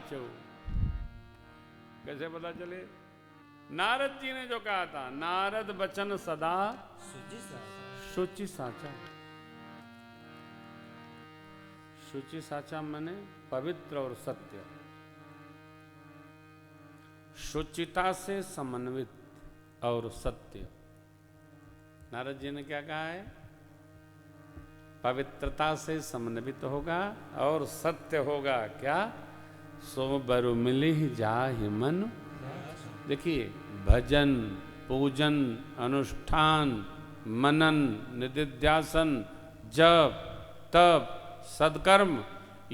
साचो। कैसे पता चले? नारद जी ने जो कहा था, नारद बचन सदा शुचि साचा। शुचि साचा माने पवित्र और सत्य, शुचिता से समन्वित और सत्य। नारद जी ने क्या कहा है? पवित्रता से समन्वित होगा और सत्य होगा। क्या? सो बरु मिली जाहि मन। देखिए, भजन, पूजन, अनुष्ठान, मनन, निदिध्यासन, जप, तप, सत्कर्म,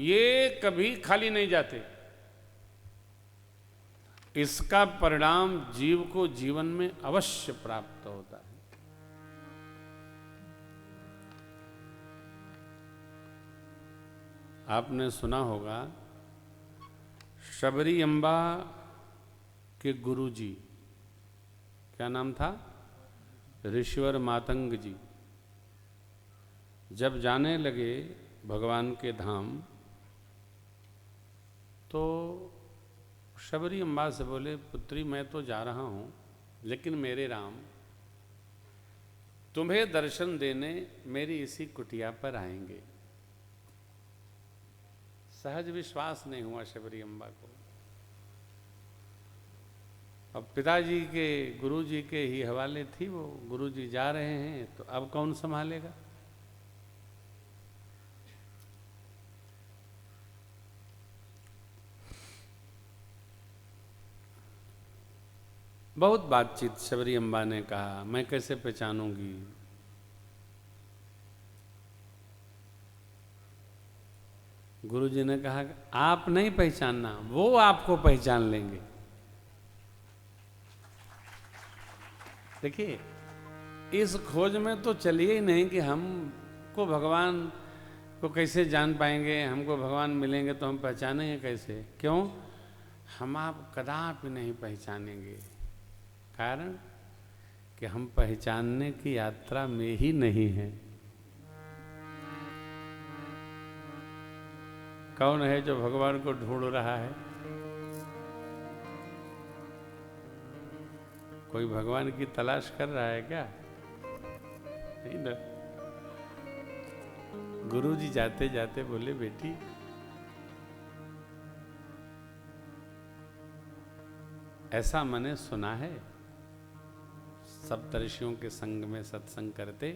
ये कभी खाली नहीं जाते। इसका परिणाम जीव को जीवन में अवश्य प्राप्त होता है। आपने सुना होगा, शबरी अम्बा के गुरुजी, क्या नाम था? ऋषिवर मातंग जी, जब जाने लगे भगवान के धाम, तो शबरी अम्बा से बोले, पुत्री मैं तो जा रहा हूं, लेकिन मेरे राम तुम्हें दर्शन देने मेरी इसी कुटिया पर आएंगे। सहज विश्वास नहीं हुआ शबरी अम्बा को। अब पिताजी के, गुरुजी के ही हवाले थी वो, गुरुजी जा रहे हैं तो अब कौन संभालेगा? बहुत बातचीत शबरी अम्बा ने कहा, मैं कैसे पहचानूंगी? गुरुजी ने कहा, आप नहीं पहचानना, वो आपको पहचान लेंगे। देखिए, इस खोज में तो चलिए ही नहीं कि हमको भगवान को कैसे जान पाएंगे, हमको भगवान मिलेंगे तो हम पहचानेंगे कैसे? क्यों? हम आप कदापि नहीं पहचानेंगे। कारण कि हम पहचानने की यात्रा में ही नहीं है। कौन है जो भगवान को ढूंढ रहा है? कोई भगवान की तलाश कर रहा है क्या? नहीं ना। गुरुजी जाते जाते बोले, बेटी ऐसा मैंने सुना है, सप्तऋषियों के संग में सत्संग करते,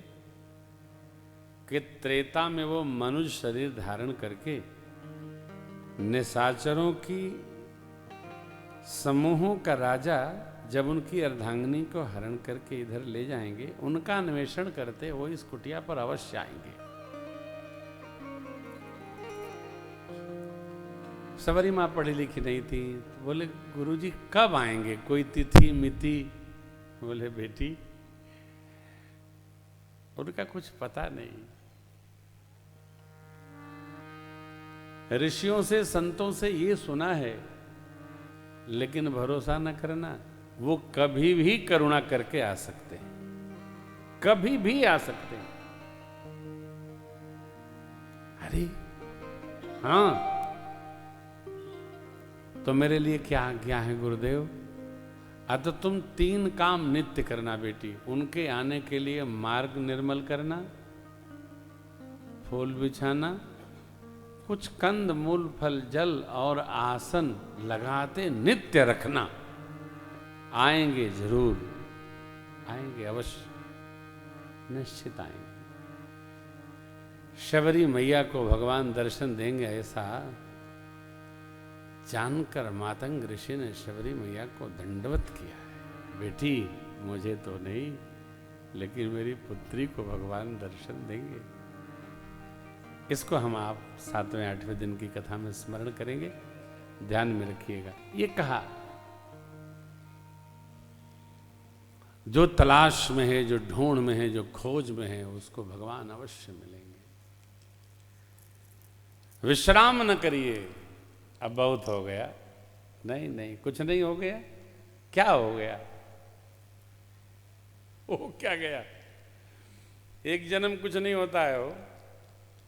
कि त्रेता में वो मनुष्य शरीर धारण करके निशाचरों की समूहों का राजा जब उनकी अर्धांगिनी को हरण करके इधर ले जाएंगे, उनका अन्वेषण करते वो इस कुटिया पर अवश्य आएंगे। सबरी माँ पढ़ी लिखी नहीं थी, तो बोले, गुरुजी कब आएंगे? कोई तिथि मिति? बोले, बेटी उनका कुछ पता नहीं। ऋषियों से, संतों से ये सुना है, लेकिन भरोसा न करना, वो कभी भी करुणा करके आ सकते हैं, कभी भी आ सकते हैं। अरे हाँ, तो मेरे लिए क्या आज्ञा है गुरुदेव? तो तुम 3 काम नित्य करना बेटी। उनके आने के लिए मार्ग निर्मल करना, फूल बिछाना, कुछ कंद मूल फल जल और आसन लगाते नित्य रखना। आएंगे, जरूर आएंगे, अवश्य, निश्चित आएंगे। शबरी मैया को भगवान दर्शन देंगे ऐसा जानकर मातंग ऋषि ने शबरी मैया को दंडवत किया है। बेटी मुझे तो नहीं, लेकिन मेरी पुत्री को भगवान दर्शन देंगे। इसको हम आप 7वें 8वें दिन की कथा में स्मरण करेंगे, ध्यान में रखिएगा। ये कहा, जो तलाश में है, जो ढूंढ में है, जो खोज में है, उसको भगवान अवश्य मिलेंगे। विश्राम न करिए, अब बहुत हो गया। नहीं नहीं, कुछ नहीं हो गया। क्या हो गया? हो क्या गया? एक जन्म कुछ नहीं होता है, हो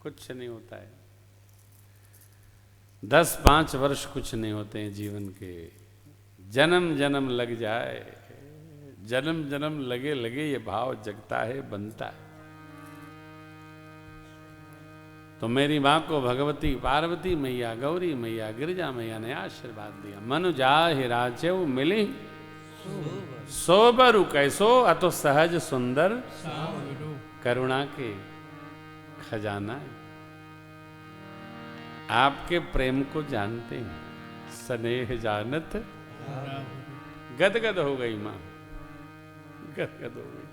कुछ नहीं होता है। 10-5 वर्ष कुछ नहीं होते हैं जीवन के, जन्म जन्म लग जाए, जन्म जन्म लगे लगे ये भाव जगता है, बनता है। तो मेरी माँ को भगवती पार्वती मैया, गौरी मैया, गिरिजा मैया ने आशीर्वाद दिया, मनु जाहि राचेउ मिली सोबरु कैसो अतो सहज सुंदर करुणा के खजाना है। आपके प्रेम को जानते हैं, स्नेह जानत गदगद हो गई मां, गदगद हो गई।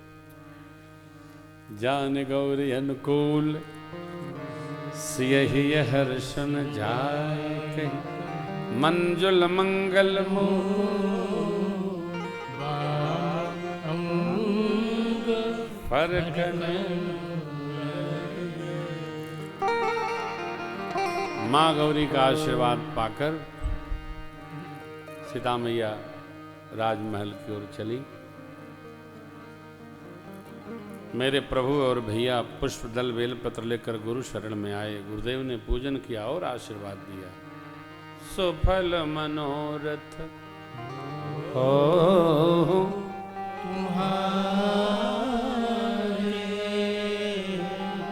जान गौरी अनुकूल सियहि हर्षन जाय कहीं, मंजुल मंगल फरकन। माँ गौरी का आशीर्वाद पाकर सीता मैया राजमहल की ओर चली। मेरे प्रभु और भैया पुष्प दल बेलपत्र लेकर गुरु शरण में आए। गुरुदेव ने पूजन किया और आशीर्वाद दिया। सुफल मनोरथ हो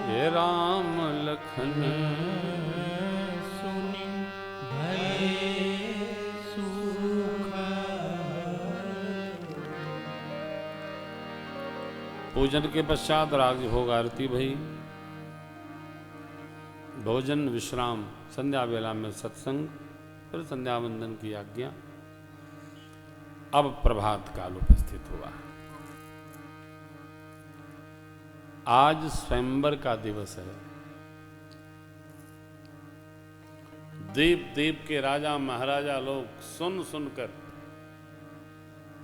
ये राम लखन सुनि भय सुखा। पूजन के पश्चात राग भोग आरती भई, भोजन विश्राम, संध्या वेला में सत्संग, फिर संध्या वंदन की आज्ञा। अब प्रभात काल उपस्थित हुआ। आज स्वयंवर का दिवस है। द्वीप द्वीप के राजा महाराजा लोग सुन सुनकर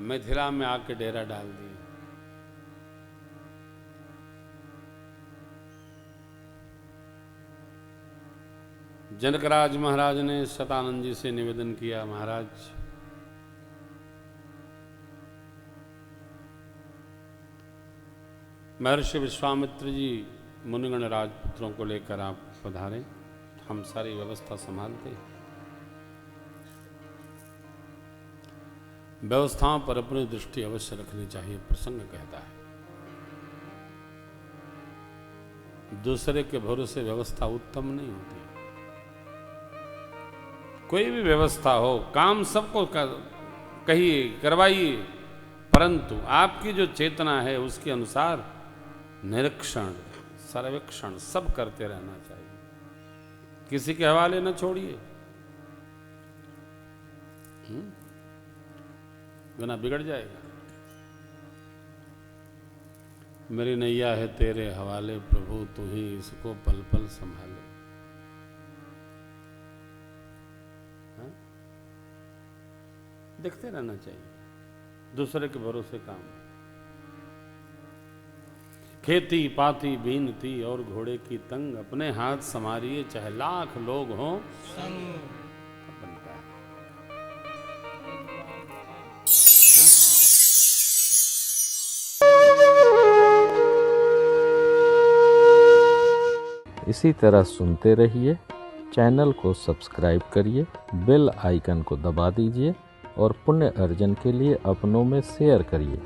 मिथिला में आके डेरा डाल दिए। जनकराज महाराज ने शतानंद जी से निवेदन किया, महाराज महर्षि विश्वामित्र जी मुनिगण राजपुत्रों को लेकर आप पधारें, हम सारी व्यवस्था संभालते हैं। व्यवस्थाओं पर अपनी दृष्टि अवश्य रखनी चाहिए, प्रसंग कहता है। दूसरे के भरोसे व्यवस्था उत्तम नहीं होती। कोई भी व्यवस्था हो, काम सबको कहिए, करवाइए, परंतु आपकी जो चेतना है उसके अनुसार निरीक्षण, सर्वेक्षण सब करते रहना चाहिए। किसी के हवाले न छोड़िए, वरना बिगड़ जाएगा। मेरी नैया है तेरे हवाले प्रभु, तू ही इसको पल पल संभाले। देखते रहना चाहिए, दूसरे के भरोसे काम। खेती पाती बीनती और घोड़े की तंग, अपने हाथ संवारिए चाहे लाख लोग हों संग। बनता है। इसी तरह सुनते रहिए। चैनल को सब्सक्राइब करिए, बेल आइकन को दबा दीजिए और पुण्य अर्जन के लिए अपनों में शेयर करिए।